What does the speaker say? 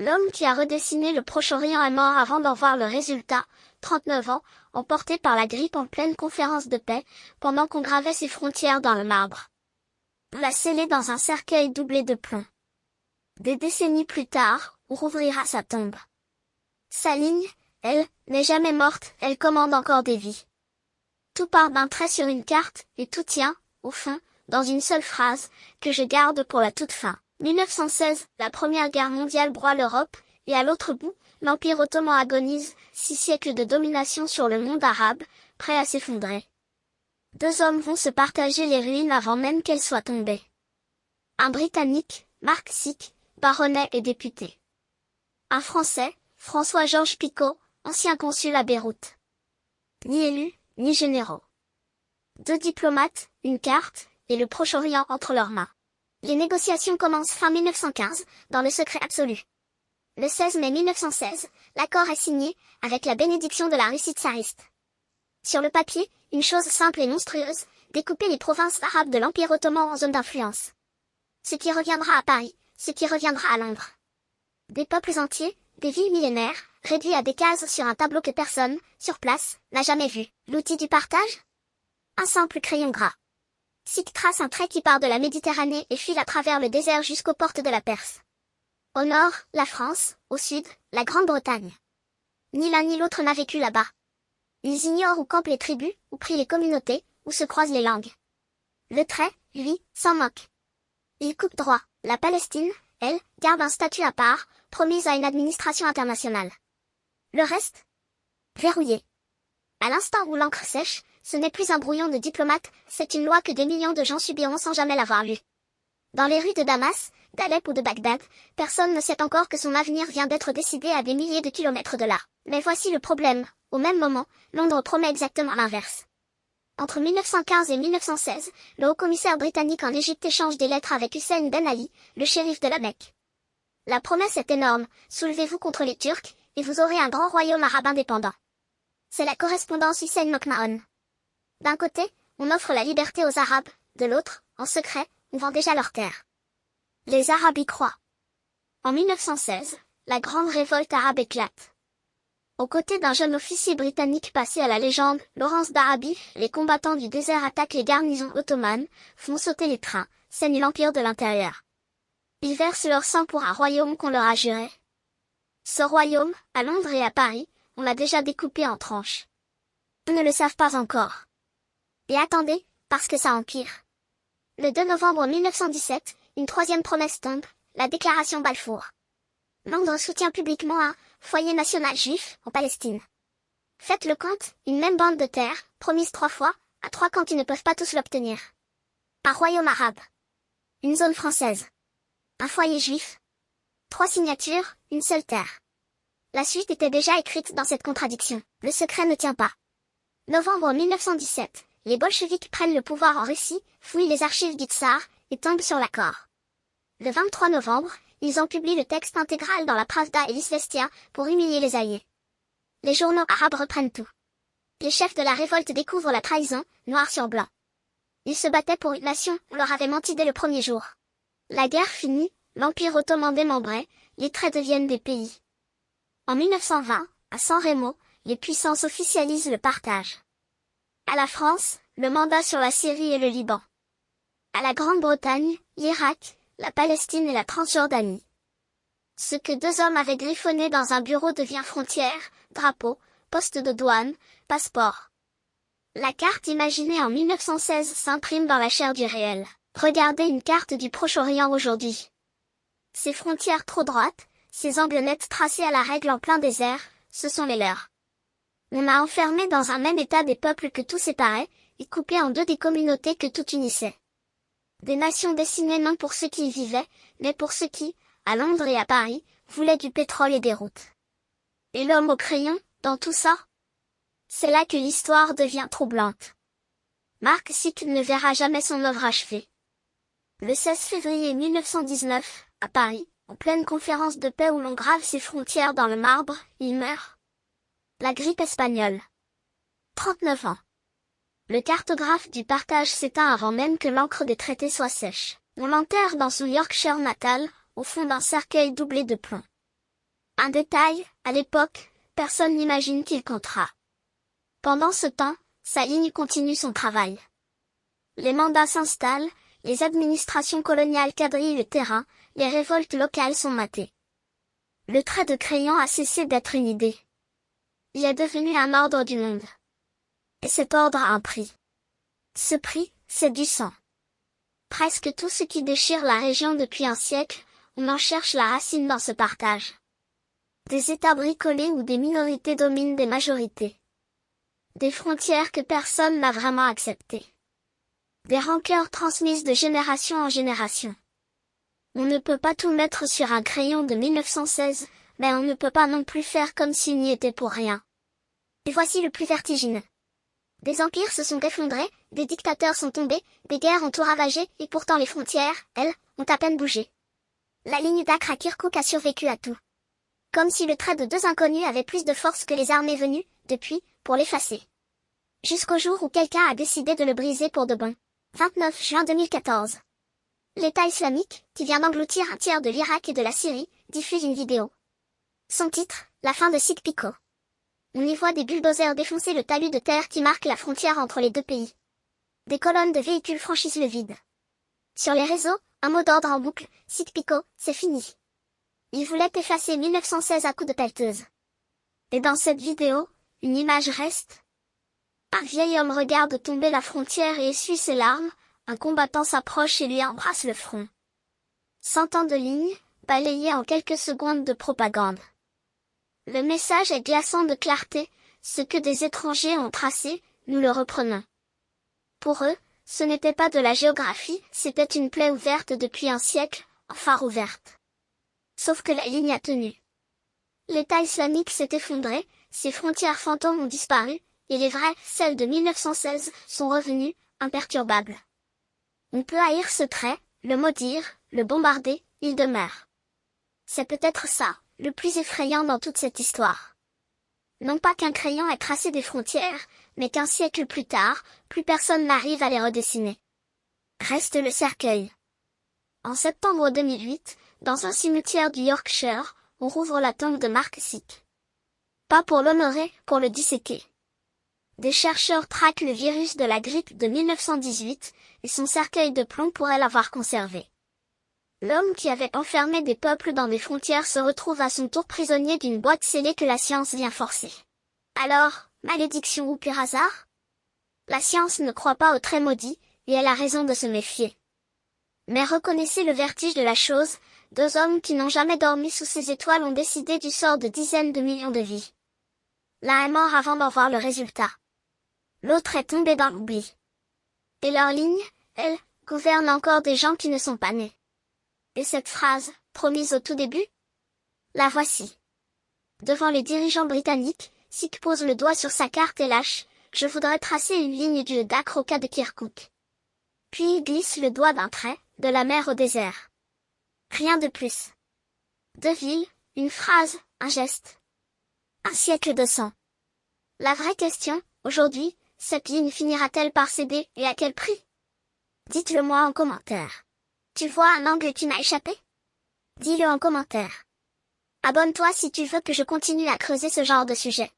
L'homme qui a redessiné le Proche-Orient est mort avant d'en voir le résultat, 39 ans, emporté par la grippe en pleine conférence de paix, pendant qu'on gravait ses frontières dans le marbre. On l'a scellé dans un cercueil doublé de plomb. Des décennies plus tard, on rouvrira sa tombe. Sa ligne, elle, n'est jamais morte, elle commande encore des vies. Tout part d'un trait sur une carte, et tout tient, au fond, dans une seule phrase, que je garde pour la toute fin. 1916, la Première Guerre mondiale broie l'Europe, et à l'autre bout, l'Empire ottoman agonise, 6 siècles de domination sur le monde arabe, prêt à s'effondrer. Deux hommes vont se partager les ruines avant même qu'elles soient tombées. Un Britannique, Mark Sick, baronnet et député. Un Français, François-Georges Picot, ancien consul à Beyrouth. Ni élus, ni généraux. Deux diplomates, une carte, et le Proche-Orient entre leurs mains. Les négociations commencent fin 1915, dans le secret absolu. Le 16 mai 1916, l'accord est signé, avec la bénédiction de la Russie tsariste. Sur le papier, une chose simple et monstrueuse, découper les provinces arabes de l'Empire ottoman en zones d'influence. Ce qui reviendra à Paris, ce qui reviendra à Londres. Des peuples entiers, des vies millénaires, réduits à des cases sur un tableau que personne, sur place, n'a jamais vu. L'outil du partage? Un simple crayon gras. Sick trace un trait qui part de la Méditerranée et file à travers le désert jusqu'aux portes de la Perse. Au nord, la France, au sud, la Grande-Bretagne. Ni l'un ni l'autre n'a vécu là-bas. Ils ignorent où campent les tribus, où prient les communautés, où se croisent les langues. Le trait, lui, s'en moque. Il coupe droit. La Palestine, elle, garde un statut à part, promise à une administration internationale. Le reste? Verrouillé. À l'instant où l'encre sèche, ce n'est plus un brouillon de diplomate, c'est une loi que des millions de gens subiront sans jamais l'avoir lue. Dans les rues de Damas, d'Alep ou de Bagdad, personne ne sait encore que son avenir vient d'être décidé à des milliers de kilomètres de là. Mais voici le problème, au même moment, Londres promet exactement l'inverse. Entre 1915 et 1916, le haut-commissaire britannique en Égypte échange des lettres avec Hussein Ben Ali, le shérif de la Mecque. La promesse est énorme, soulevez-vous contre les Turcs, et vous aurez un grand royaume arabe indépendant. C'est la correspondance Hussein McMahon. D'un côté, on offre la liberté aux Arabes, de l'autre, en secret, on vend déjà leurs terres. Les Arabes y croient. En 1916, la grande révolte arabe éclate. Aux côtés d'un jeune officier britannique passé à la légende, Lawrence d'Arabie, les combattants du désert attaquent les garnisons ottomanes, font sauter les trains, saignent l'empire de l'intérieur. Ils versent leur sang pour un royaume qu'on leur a juré. Ce royaume, à Londres et à Paris, on l'a déjà découpé en tranches. Eux ne le savent pas encore. Et attendez, parce que ça empire. Le 2 novembre 1917, une troisième promesse tombe, la déclaration Balfour. Londres soutient publiquement un foyer national juif en Palestine. Faites le compte, une même bande de terre, promise 3 fois, à 3 camps qui ne peuvent pas tous l'obtenir. Un royaume arabe. Une zone française. Un foyer juif. 3 signatures, une seule terre. La suite était déjà écrite dans cette contradiction. Le secret ne tient pas. Novembre 1917, les bolcheviks prennent le pouvoir en Russie, fouillent les archives du tsar, et tombent sur l'accord. Le 23 novembre, ils en publient le texte intégral dans la Pravda et l'Izvestia, pour humilier les alliés. Les journaux arabes reprennent tout. Les chefs de la révolte découvrent la trahison, noir sur blanc. Ils se battaient pour une nation, on leur avait menti dès le premier jour. La guerre finie, l'Empire ottoman démembré, les traits deviennent des pays. En 1920, à San Remo, les puissances officialisent le partage. À la France, le mandat sur la Syrie et le Liban. À la Grande-Bretagne, l'Irak, la Palestine et la Transjordanie. Ce que 2 hommes avaient griffonné dans un bureau devient frontière, drapeau, poste de douane, passeport. La carte imaginée en 1916 s'imprime dans la chair du réel. Regardez une carte du Proche-Orient aujourd'hui. Ces frontières trop droites, ces angles nets tracés à la règle en plein désert, ce sont les leurs. On a enfermé dans un même état des peuples que tout séparait, et coupé en deux des communautés que tout unissait. Des nations dessinées non pour ceux qui y vivaient, mais pour ceux qui, à Londres et à Paris, voulaient du pétrole et des routes. Et l'homme au crayon, dans tout ça? C'est là que l'histoire devient troublante. Mark Sick ne verra jamais son œuvre achevée. Le 16 février 1919, à Paris, en pleine conférence de paix où l'on grave ses frontières dans le marbre, il meurt. La grippe espagnole. 39 ans. Le cartographe du partage s'éteint avant même que l'encre des traités soit sèche. On l'enterre dans son Yorkshire natal, au fond d'un cercueil doublé de plomb. Un détail, à l'époque, personne n'imagine qu'il comptera. Pendant ce temps, sa ligne continue son travail. Les mandats s'installent, les administrations coloniales quadrillent le terrain, les révoltes locales sont matées. Le trait de crayon a cessé d'être une idée. Il est devenu un ordre du monde. Et cet ordre a un prix. Ce prix, c'est du sang. Presque tout ce qui déchire la région depuis un siècle, on en cherche la racine dans ce partage. Des États bricolés où des minorités dominent des majorités. Des frontières que personne n'a vraiment acceptées. Des rancœurs transmises de génération en génération. On ne peut pas tout mettre sur un crayon de 1916, mais on ne peut pas non plus faire comme s'il n'y était pour rien. Et voici le plus vertigineux. Des empires se sont effondrés, des dictateurs sont tombés, des guerres ont tout ravagé, et pourtant les frontières, elles, ont à peine bougé. La ligne d'Acre à Kirkuk a survécu à tout. Comme si le trait de deux inconnus avait plus de force que les armées venues, depuis, pour l'effacer. Jusqu'au jour où quelqu'un a décidé de le briser pour de bon. 29 juin 2014. L'État islamique, qui vient d'engloutir un tiers de l'Irak et de la Syrie, diffuse une vidéo. Son titre, la fin de Sykes-Picot. On y voit des bulldozers défoncer le talus de terre qui marque la frontière entre les deux pays. Des colonnes de véhicules franchissent le vide. Sur les réseaux, un mot d'ordre en boucle, Sykes-Picot, c'est fini. Il voulait effacer 1916 à coups de pelleteuse. Et dans cette vidéo, une image reste. Un vieil homme regarde tomber la frontière et essuie ses larmes, un combattant s'approche et lui embrasse le front. 100 ans de ligne, balayés en quelques secondes de propagande. Le message est glaçant de clarté, ce que des étrangers ont tracé, nous le reprenons. Pour eux, ce n'était pas de la géographie, c'était une plaie ouverte depuis un siècle, en phare ouverte. Sauf que la ligne a tenu. L'État islamique s'est effondré, ses frontières fantômes ont disparu, et les vraies, celles de 1916, sont revenues, imperturbables. On peut haïr ce trait, le maudire, le bombarder, il demeure. C'est peut-être ça, le plus effrayant dans toute cette histoire. Non pas qu'un crayon ait tracé des frontières, mais qu'un siècle plus tard, plus personne n'arrive à les redessiner. Reste le cercueil. En septembre 2008, dans un cimetière du Yorkshire, on rouvre la tombe de Mark Sykes. Pas pour l'honorer, pour le disséquer. Des chercheurs traquent le virus de la grippe de 1918, et son cercueil de plomb pourrait l'avoir conservé. L'homme qui avait enfermé des peuples dans des frontières se retrouve à son tour prisonnier d'une boîte scellée que la science vient forcer. Alors, malédiction ou pur hasard? La science ne croit pas au trait maudit, et elle a raison de se méfier. Mais reconnaissez le vertige de la chose, deux hommes qui n'ont jamais dormi sous ces étoiles ont décidé du sort de dizaines de millions de vies. L'un est mort avant d'en voir le résultat. L'autre est tombé dans l'oubli. Et leur ligne, elle, gouverne encore des gens qui ne sont pas nés. Et cette phrase, promise au tout début? La voici. Devant les dirigeants britanniques, Sykes pose le doigt sur sa carte et lâche, je voudrais tracer une ligne du Dacre au cas de Kirkuk. Puis il glisse le doigt d'un trait, de la mer au désert. Rien de plus. Deux villes, une phrase, un geste. Un siècle de sang. La vraie question, aujourd'hui, cette ligne finira-t-elle par céder, et à quel prix? Dites-le moi en commentaire. Tu vois un angle qui m'a échappé? Dis-le en commentaire. Abonne-toi si tu veux que je continue à creuser ce genre de sujet.